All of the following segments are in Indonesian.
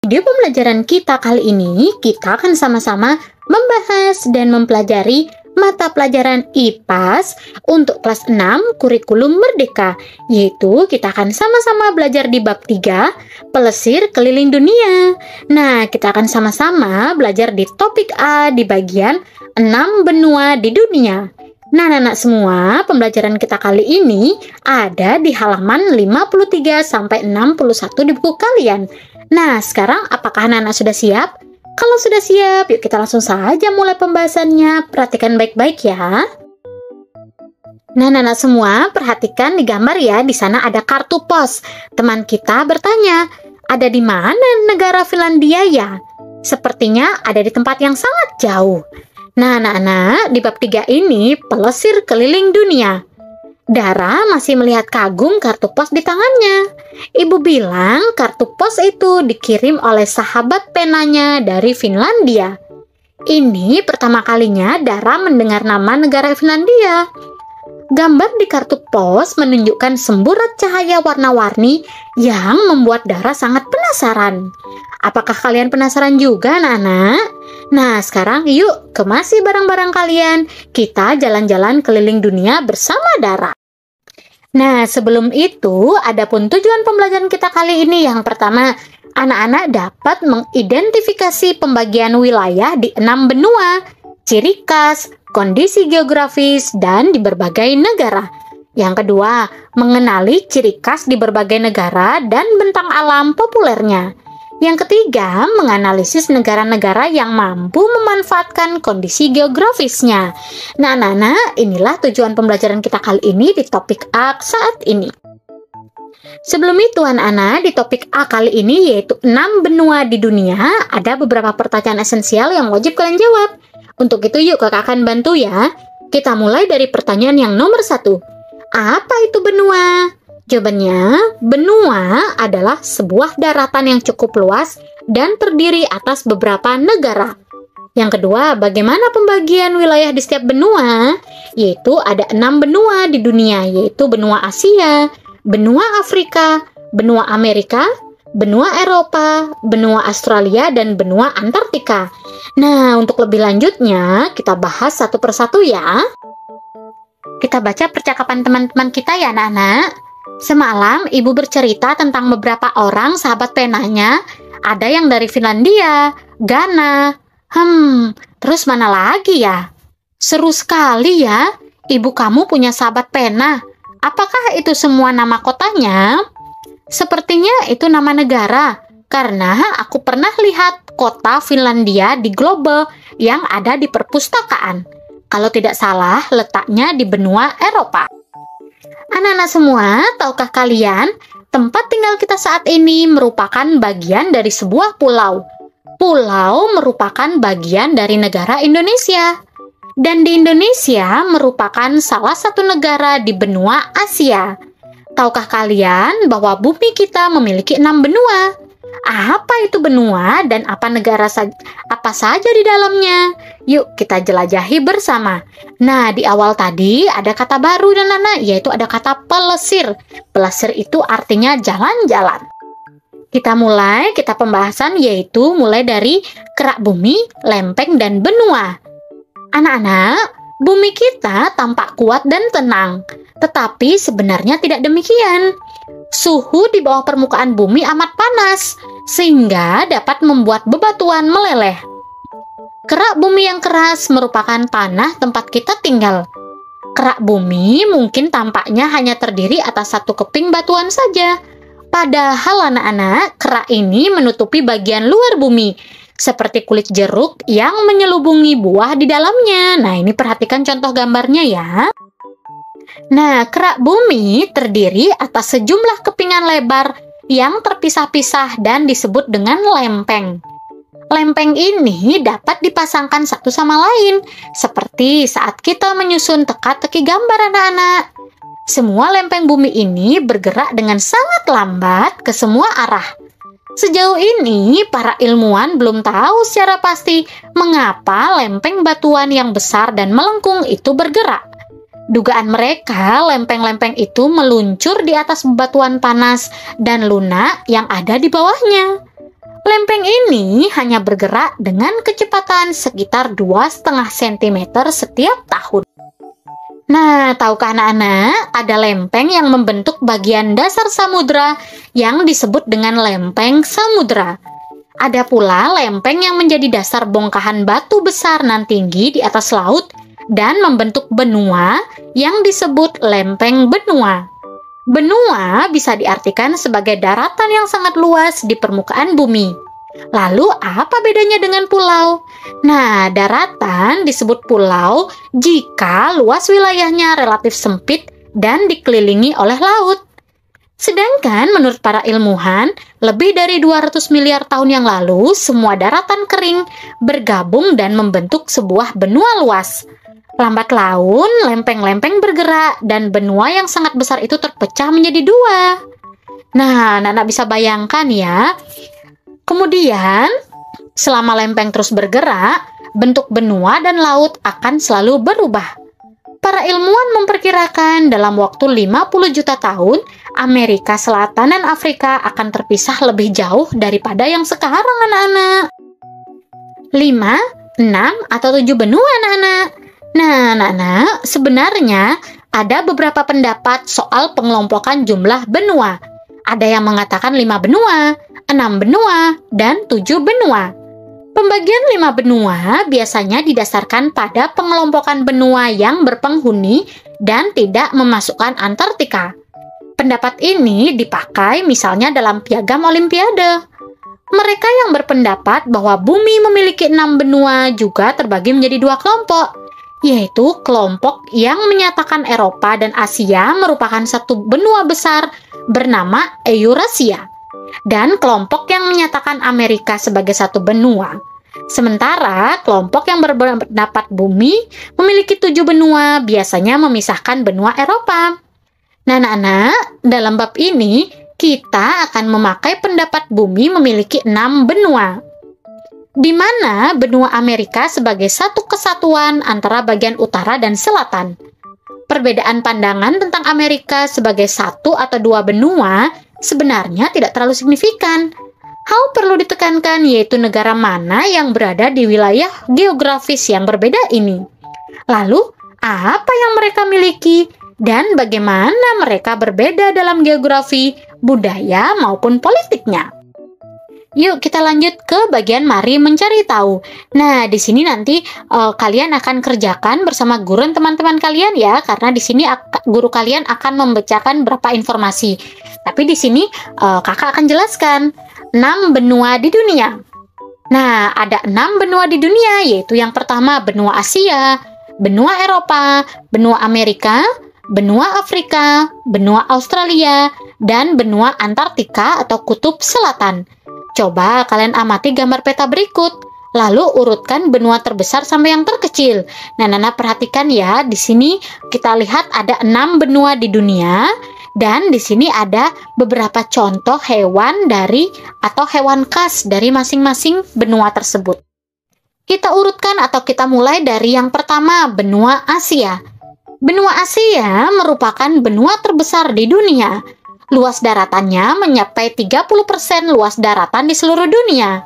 video pembelajaran kita kali ini, kita akan sama-sama membahas dan mempelajari mata pelajaran IPAS untuk kelas 6 kurikulum merdeka, yaitu kita akan sama-sama belajar di bab 3, pelesir keliling dunia. Nah, kita akan sama-sama belajar di topik A di bagian 6 benua di dunia. Nah, anak-anak semua, pembelajaran kita kali ini ada di halaman 53 sampai 61 di buku kalian. Nah, sekarang apakah anak-anak sudah siap? Kalau sudah siap, yuk kita langsung saja mulai pembahasannya. Perhatikan baik-baik ya. Nah, anak-anak semua, perhatikan di gambar ya. Di sana ada kartu pos. Teman kita bertanya, ada di mana negara Finlandia ya? Sepertinya ada di tempat yang sangat jauh. Nah, anak-anak, di bab 3 ini pelesir keliling dunia. Dara masih melihat kagum kartu pos di tangannya. Ibu bilang kartu pos itu dikirim oleh sahabat penanya dari Finlandia. Ini pertama kalinya Dara mendengar nama negara Finlandia. Gambar di kartu pos menunjukkan semburat cahaya warna-warni yang membuat Dara sangat penasaran. Apakah kalian penasaran juga, anak-anak? Nah, sekarang yuk kemasi barang-barang kalian. Kita jalan-jalan keliling dunia bersama Dara. Nah, sebelum itu, adapun tujuan pembelajaran kita kali ini yang pertama, anak-anak dapat mengidentifikasi pembagian wilayah di 6 benua, ciri khas, kondisi geografis, dan di berbagai negara. Yang kedua, mengenali ciri khas di berbagai negara dan bentang alam populernya. Yang ketiga, menganalisis negara-negara yang mampu memanfaatkan kondisi geografisnya. Nah, anak-anak, inilah tujuan pembelajaran kita kali ini di topik A saat ini. Sebelum itu, anak-anak, di topik A kali ini yaitu 6 benua di dunia, ada beberapa pertanyaan esensial yang wajib kalian jawab. Untuk itu, yuk kakak akan bantu ya. Kita mulai dari pertanyaan yang nomor 1. Apa itu benua? Jawabannya, benua adalah sebuah daratan yang cukup luas dan terdiri atas beberapa negara. Yang kedua, bagaimana pembagian wilayah di setiap benua? Yaitu ada 6 benua di dunia, yaitu benua Asia, benua Afrika, benua Amerika, benua Eropa, benua Australia, dan benua Antartika. Nah, untuk lebih lanjutnya, kita bahas satu persatu ya. Kita baca percakapan teman-teman kita ya, anak-anak. Semalam, ibu bercerita tentang beberapa orang sahabat penanya. Ada yang dari Finlandia, Ghana. Terus mana lagi ya? Seru sekali ya. Ibu kamu punya sahabat pena. Apakah itu semua nama kotanya? Sepertinya itu nama negara. Karena aku pernah lihat kota Finlandia di global yang ada di perpustakaan. Kalau tidak salah, letaknya di benua Eropa. Anak-anak semua, tahukah kalian, tempat tinggal kita saat ini merupakan bagian dari sebuah pulau. Pulau merupakan bagian dari negara Indonesia. Dan di Indonesia merupakan salah satu negara di benua Asia. Tahukah kalian bahwa bumi kita memiliki 6 benua? Apa itu benua dan apa saja di dalamnya? Yuk kita jelajahi bersama. Nah, di awal tadi ada kata baru dan anak, yaitu ada kata pelesir. Pelesir itu artinya jalan-jalan. Kita pembahasan yaitu mulai dari kerak bumi, lempeng, dan benua. Anak-anak, bumi kita tampak kuat dan tenang, tetapi sebenarnya tidak demikian. Suhu di bawah permukaan bumi amat panas, sehingga dapat membuat bebatuan meleleh. Kerak bumi yang keras merupakan tanah tempat kita tinggal. Kerak bumi mungkin tampaknya hanya terdiri atas satu keping batuan saja. Padahal anak-anak, kerak ini menutupi bagian luar bumi, seperti kulit jeruk yang menyelubungi buah di dalamnya. Nah, ini perhatikan contoh gambarnya ya. Nah, kerak bumi terdiri atas sejumlah kepingan lebar yang terpisah-pisah dan disebut dengan lempeng. Lempeng ini dapat dipasangkan satu sama lain, seperti saat kita menyusun teka-teki gambar anak-anak. Semua lempeng bumi ini bergerak dengan sangat lambat ke semua arah. Sejauh ini, para ilmuwan belum tahu secara pasti mengapa lempeng batuan yang besar dan melengkung itu bergerak. Dugaan mereka, lempeng-lempeng itu meluncur di atas bebatuan panas dan lunak yang ada di bawahnya. Lempeng ini hanya bergerak dengan kecepatan sekitar 2,5 cm setiap tahun. Nah, tahukah anak-anak, ada lempeng yang membentuk bagian dasar samudra yang disebut dengan lempeng samudra. Ada pula lempeng yang menjadi dasar bongkahan batu besar nan tinggi di atas laut dan membentuk benua yang disebut lempeng benua. Benua bisa diartikan sebagai daratan yang sangat luas di permukaan bumi. Lalu apa bedanya dengan pulau? Nah, daratan disebut pulau jika luas wilayahnya relatif sempit dan dikelilingi oleh laut. Sedangkan menurut para ilmuwan, lebih dari 200 miliar tahun yang lalu, semua daratan kering bergabung dan membentuk sebuah benua luas. Lambat laun, lempeng-lempeng bergerak dan benua yang sangat besar itu terpecah menjadi dua. Nah, anak-anak bisa bayangkan ya. Kemudian, selama lempeng terus bergerak, bentuk benua dan laut akan selalu berubah. Para ilmuwan memperkirakan dalam waktu 50 juta tahun, Amerika Selatan dan Afrika akan terpisah lebih jauh daripada yang sekarang, anak-anak. 5, 6, atau 7 benua, anak-anak. Nah, anak-anak, sebenarnya ada beberapa pendapat soal pengelompokan jumlah benua. Ada yang mengatakan 5 benua, 6 benua, dan 7 benua. Pembagian 5 benua biasanya didasarkan pada pengelompokan benua yang berpenghuni dan tidak memasukkan Antartika. Pendapat ini dipakai misalnya dalam piagam Olimpiade. Mereka yang berpendapat bahwa bumi memiliki 6 benua juga terbagi menjadi 2 kelompok, yaitu kelompok yang menyatakan Eropa dan Asia merupakan satu benua besar bernama Eurasia, dan kelompok yang menyatakan Amerika sebagai satu benua. Sementara kelompok yang berpendapat bumi memiliki 7 benua biasanya memisahkan benua Eropa. Nah, anak-anak, dalam bab ini kita akan memakai pendapat bumi memiliki 6 benua, di mana benua Amerika sebagai satu kesatuan antara bagian utara dan selatan. Perbedaan pandangan tentang Amerika sebagai 1 atau 2 benua sebenarnya tidak terlalu signifikan. Hal perlu ditekankan yaitu negara mana yang berada di wilayah geografis yang berbeda ini. Lalu, apa yang mereka miliki dan bagaimana mereka berbeda dalam geografi, budaya, maupun politiknya. Yuk kita lanjut ke bagian mari mencari tahu. Nah, di sini nanti kalian akan kerjakan bersama guru dan teman-teman kalian ya, karena di sini guru kalian akan membacakan beberapa informasi. Tapi di sini kakak akan jelaskan 6 benua di dunia. Nah, ada 6 benua di dunia, yaitu yang pertama benua Asia, benua Eropa, benua Amerika, benua Afrika, benua Australia, dan benua Antartika atau kutub selatan. Coba kalian amati gambar peta berikut, lalu urutkan benua terbesar sampai yang terkecil. Nah, Nana perhatikan ya, di sini kita lihat ada 6 benua di dunia, dan di sini ada beberapa contoh hewan atau hewan khas dari masing-masing benua tersebut. Kita urutkan atau kita mulai dari yang pertama, benua Asia. Benua Asia merupakan benua terbesar di dunia. Luas daratannya mencapai 30% luas daratan di seluruh dunia.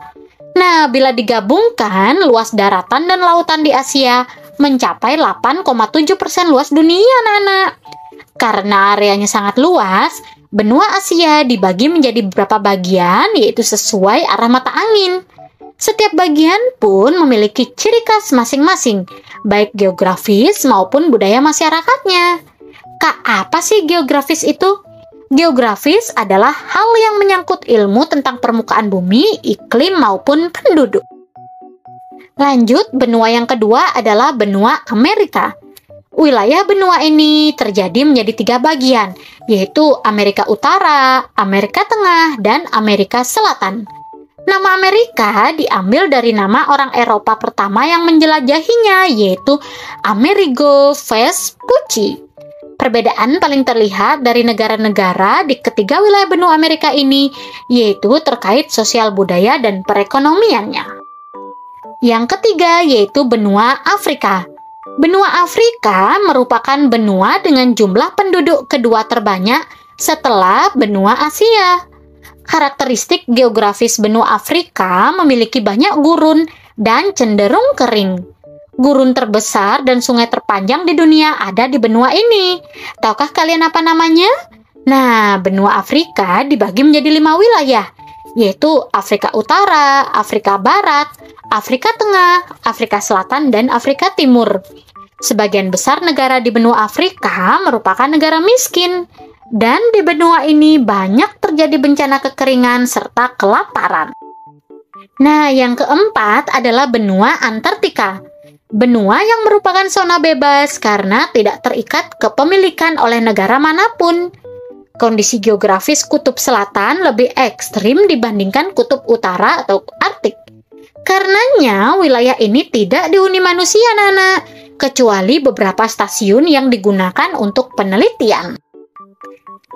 Nah, bila digabungkan, luas daratan dan lautan di Asia mencapai 8,7% luas dunia, anak-anak. Karena areanya sangat luas, benua Asia dibagi menjadi beberapa bagian, yaitu sesuai arah mata angin. Setiap bagian pun memiliki ciri khas masing-masing, baik geografis maupun budaya masyarakatnya. Kak, apa sih geografis itu? Geografis adalah hal yang menyangkut ilmu tentang permukaan bumi, iklim, maupun penduduk. Lanjut, benua yang kedua adalah benua Amerika. Wilayah benua ini terjadi menjadi 3 bagian, yaitu Amerika Utara, Amerika Tengah, dan Amerika Selatan. Nama Amerika diambil dari nama orang Eropa pertama yang menjelajahinya, yaitu Amerigo Vespucci. Perbedaan paling terlihat dari negara-negara di ketiga wilayah benua Amerika ini, yaitu terkait sosial budaya dan perekonomiannya. Yang ketiga yaitu benua Afrika. Benua Afrika merupakan benua dengan jumlah penduduk kedua terbanyak setelah benua Asia. Karakteristik geografis benua Afrika memiliki banyak gurun dan cenderung kering. Gurun terbesar dan sungai terpanjang di dunia ada di benua ini. Tahukah kalian apa namanya? Nah, benua Afrika dibagi menjadi 5 wilayah, yaitu Afrika Utara, Afrika Barat, Afrika Tengah, Afrika Selatan, dan Afrika Timur. Sebagian besar negara di benua Afrika merupakan negara miskin, dan di benua ini banyak terjadi bencana kekeringan serta kelaparan. Nah, yang keempat adalah benua Antartika. Benua yang merupakan zona bebas karena tidak terikat kepemilikan oleh negara manapun. Kondisi geografis kutub selatan lebih ekstrim dibandingkan kutub utara atau Arktik. Karenanya, wilayah ini tidak dihuni manusia, Nana, kecuali beberapa stasiun yang digunakan untuk penelitian.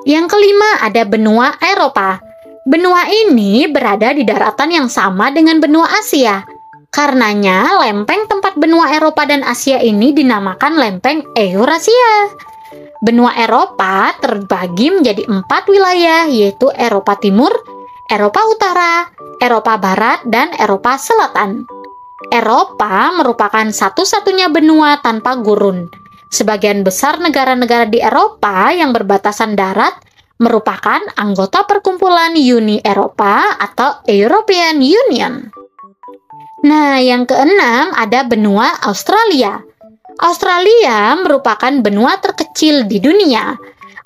Yang kelima ada benua Eropa. Benua ini berada di daratan yang sama dengan benua Asia. Karenanya, lempeng tempat benua Eropa dan Asia ini dinamakan lempeng Eurasia. Benua Eropa terbagi menjadi 4 wilayah, yaitu Eropa Timur, Eropa Utara, Eropa Barat, dan Eropa Selatan. Eropa merupakan satu-satunya benua tanpa gurun. Sebagian besar negara-negara di Eropa yang berbatasan darat merupakan anggota perkumpulan Uni Eropa atau European Union. Nah, yang keenam ada benua Australia. Australia merupakan benua terkecil di dunia.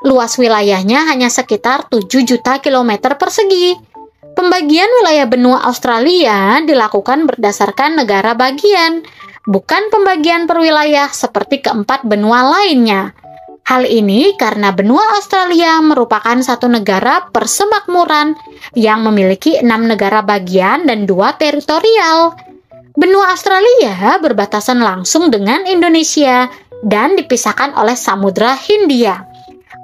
Luas wilayahnya hanya sekitar 7 juta kilometer persegi. Pembagian wilayah benua Australia dilakukan berdasarkan negara bagian, bukan pembagian per wilayah seperti keempat benua lainnya. Hal ini karena benua Australia merupakan satu negara persemakmuran yang memiliki 6 negara bagian dan 2 teritorial. Benua Australia berbatasan langsung dengan Indonesia dan dipisahkan oleh Samudra Hindia.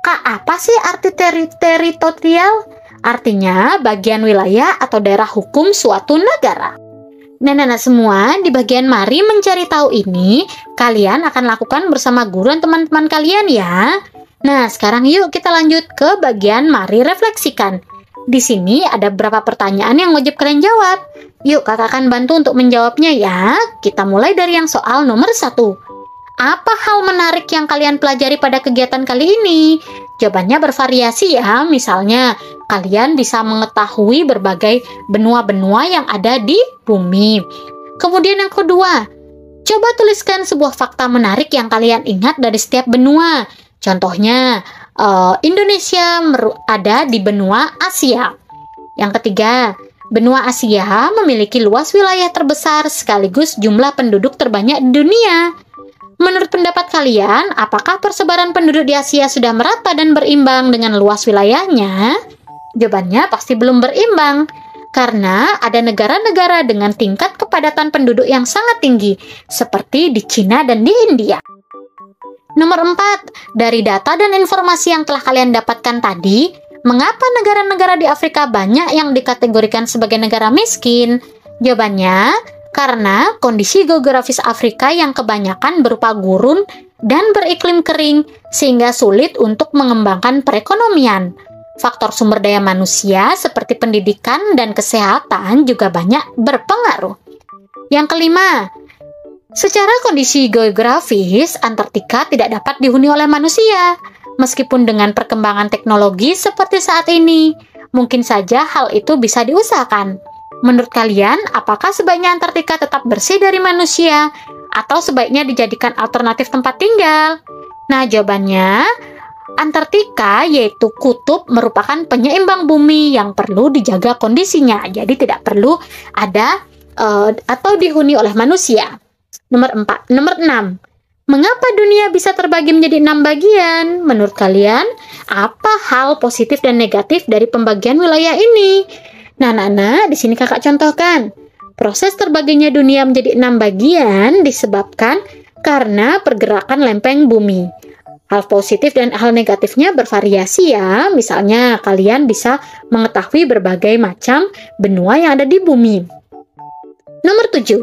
Apa sih arti teritorial? Artinya bagian wilayah atau daerah hukum suatu negara. Nah, semua di bagian mari mencari tahu ini, kalian akan lakukan bersama guru dan teman-teman kalian ya. Nah, sekarang yuk kita lanjut ke bagian mari refleksikan. Di sini ada beberapa pertanyaan yang wajib kalian jawab. Yuk, kakak akan bantu untuk menjawabnya ya. Kita mulai dari yang soal nomor 1. Apa hal menarik yang kalian pelajari pada kegiatan kali ini? Jawabannya bervariasi ya. Misalnya, kalian bisa mengetahui berbagai benua-benua yang ada di bumi. Kemudian yang kedua, coba tuliskan sebuah fakta menarik yang kalian ingat dari setiap benua. Contohnya, Indonesia ada di benua Asia. Yang ketiga, benua Asia memiliki luas wilayah terbesar sekaligus jumlah penduduk terbanyak di dunia. Menurut pendapat kalian, apakah persebaran penduduk di Asia sudah merata dan berimbang dengan luas wilayahnya? Jawabannya pasti belum berimbang, karena ada negara-negara dengan tingkat kepadatan penduduk yang sangat tinggi, seperti di Cina dan di India. Nomor 4, dari data dan informasi yang telah kalian dapatkan tadi, mengapa negara-negara di Afrika banyak yang dikategorikan sebagai negara miskin? Jawabannya, karena kondisi geografis Afrika yang kebanyakan berupa gurun dan beriklim kering, sehingga sulit untuk mengembangkan perekonomian. Faktor sumber daya manusia seperti pendidikan dan kesehatan juga banyak berpengaruh. Yang kelima, secara kondisi geografis, Antartika tidak dapat dihuni oleh manusia. Meskipun dengan perkembangan teknologi seperti saat ini, mungkin saja hal itu bisa diusahakan. Menurut kalian, apakah sebaiknya Antartika tetap bersih dari manusia atau sebaiknya dijadikan alternatif tempat tinggal? Nah, jawabannya, Antartika yaitu kutub merupakan penyeimbang bumi yang perlu dijaga kondisinya. Jadi tidak perlu ada atau dihuni oleh manusia. Nomor 6. Mengapa dunia bisa terbagi menjadi 6 bagian? Menurut kalian, apa hal positif dan negatif dari pembagian wilayah ini? Nah, Nana, di sini kakak contohkan. Proses terbaginya dunia menjadi 6 bagian disebabkan karena pergerakan lempeng bumi. Hal positif dan hal negatifnya bervariasi ya. Misalnya, kalian bisa mengetahui berbagai macam benua yang ada di bumi. Nomor 7.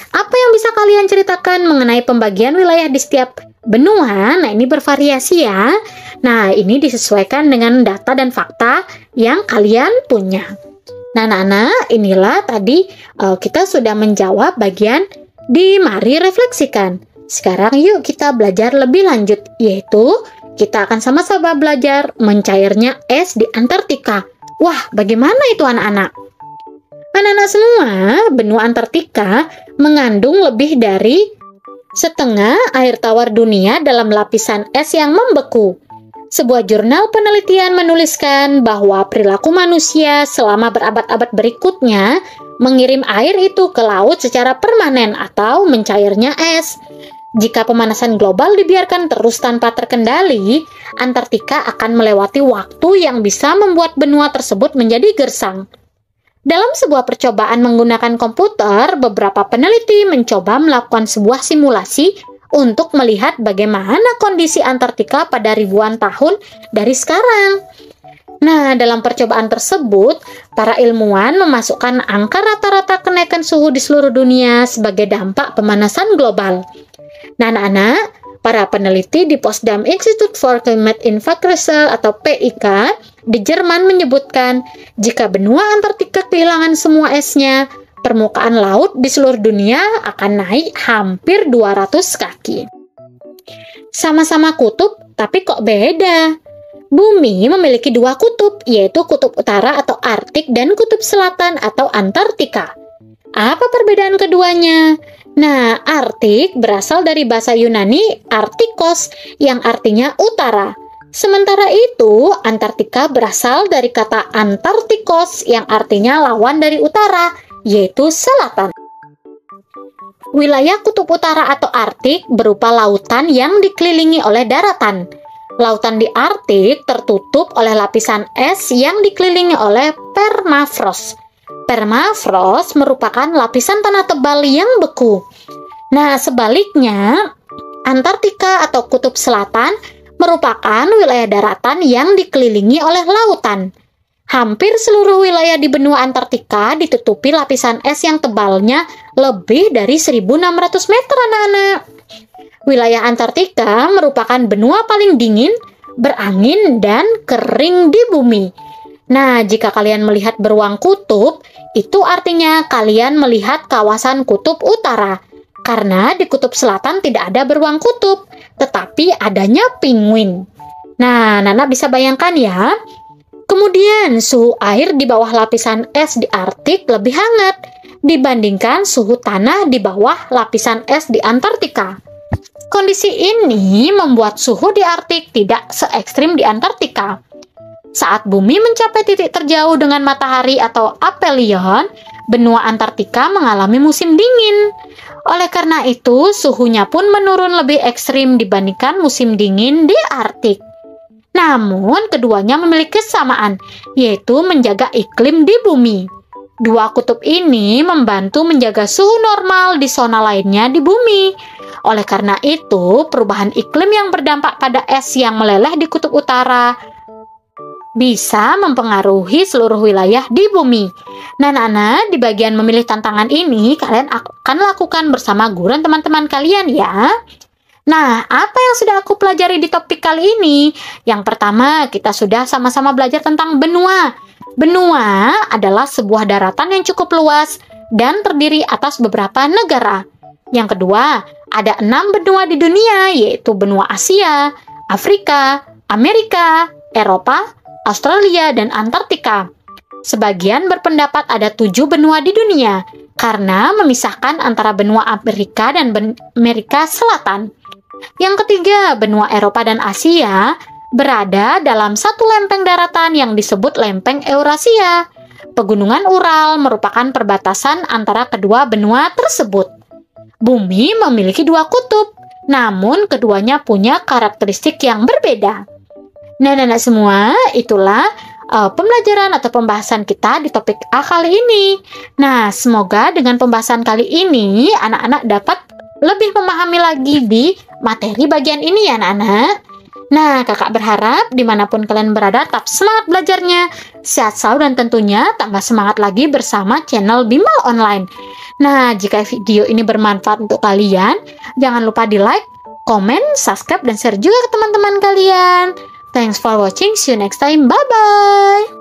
Apa yang bisa kalian ceritakan mengenai pembagian wilayah di setiap benua. Nah, ini bervariasi ya. Nah, ini disesuaikan dengan data dan fakta yang kalian punya. Nah, anak-anak, inilah tadi kita sudah menjawab bagian di mari refleksikan. Sekarang yuk kita belajar lebih lanjut, yaitu kita akan sama-sama belajar mencairnya es di Antartika. Wah, bagaimana itu anak-anak? Anak-anak semua, benua Antartika mengandung lebih dari setengah air tawar dunia dalam lapisan es yang membeku. Sebuah jurnal penelitian menuliskan bahwa perilaku manusia selama berabad-abad berikutnya mengirim air itu ke laut secara permanen atau mencairnya es. Jika pemanasan global dibiarkan terus tanpa terkendali, Antartika akan melewati waktu yang bisa membuat benua tersebut menjadi gersang. Dalam sebuah percobaan menggunakan komputer, beberapa peneliti mencoba melakukan sebuah simulasi untuk melihat bagaimana kondisi Antartika pada ribuan tahun dari sekarang. Nah, dalam percobaan tersebut, para ilmuwan memasukkan angka rata-rata kenaikan suhu di seluruh dunia sebagai dampak pemanasan global. Nah, anak-anak, para peneliti di Potsdam Institute for Climate Research atau PIK di Jerman menyebutkan jika benua Antartika kehilangan semua esnya, permukaan laut di seluruh dunia akan naik hampir 200 kaki. Sama-sama kutub, tapi kok beda? Bumi memiliki dua kutub, yaitu kutub utara atau Arktik dan kutub selatan atau Antartika. Apa perbedaan keduanya? Nah, Arktik berasal dari bahasa Yunani Arktikos yang artinya utara. Sementara itu, Antartika berasal dari kata Antarktikos yang artinya lawan dari utara, yaitu selatan. Wilayah kutub utara atau Arktik berupa lautan yang dikelilingi oleh daratan. Lautan di Arktik tertutup oleh lapisan es yang dikelilingi oleh permafrost. Permafrost merupakan lapisan tanah tebal yang beku. Nah, sebaliknya, Antartika atau kutub selatan merupakan wilayah daratan yang dikelilingi oleh lautan. Hampir seluruh wilayah di benua Antartika ditutupi lapisan es yang tebalnya lebih dari 1.600 meter, anak-anak. Wilayah Antartika merupakan benua paling dingin, berangin, dan kering di bumi. Nah, jika kalian melihat beruang kutub, itu artinya kalian melihat kawasan kutub utara. Karena di kutub selatan tidak ada beruang kutub, tetapi adanya penguin. Nah, Nana bisa bayangkan ya. Kemudian, suhu air di bawah lapisan es di Arktik lebih hangat dibandingkan suhu tanah di bawah lapisan es di Antartika. Kondisi ini membuat suhu di Arktik tidak se-ekstrim di Antartika. Saat bumi mencapai titik terjauh dengan matahari atau aphelion, benua Antartika mengalami musim dingin. Oleh karena itu, suhunya pun menurun lebih ekstrim dibandingkan musim dingin di Arktik. Namun, keduanya memiliki kesamaan, yaitu menjaga iklim di bumi. Dua kutub ini membantu menjaga suhu normal di zona lainnya di bumi. Oleh karena itu, perubahan iklim yang berdampak pada es yang meleleh di kutub utara bisa mempengaruhi seluruh wilayah di bumi. Nah, Nana, di bagian memilih tantangan ini, kalian akan lakukan bersama guru dan teman-teman kalian ya. Nah, apa yang sudah aku pelajari di topik kali ini? Yang pertama, kita sudah sama-sama belajar tentang benua. Benua adalah sebuah daratan yang cukup luas dan terdiri atas beberapa negara. Yang kedua, ada 6 benua di dunia, yaitu benua Asia, Afrika, Amerika, Eropa, Australia, dan Antartika. Sebagian berpendapat ada 7 benua di dunia, karena memisahkan antara benua Amerika dan Amerika Selatan. Yang ketiga, benua Eropa dan Asia berada dalam satu lempeng daratan yang disebut lempeng Eurasia. Pegunungan Ural merupakan perbatasan antara kedua benua tersebut. Bumi memiliki 2 kutub, namun keduanya punya karakteristik yang berbeda. Nah, anak semua, itulah pembelajaran atau pembahasan kita di topik A kali ini. Nah, semoga dengan pembahasan kali ini, anak-anak dapat lebih memahami lagi di materi bagian ini ya, anak-anak. Nah, kakak berharap dimanapun kalian berada, tetap semangat belajarnya, sehat selalu, dan tentunya tambah semangat lagi bersama channel Bimbel Online. Nah, jika video ini bermanfaat untuk kalian, jangan lupa di like, komen, subscribe, dan share juga ke teman-teman kalian. Thanks for watching. See you next time. Bye-bye.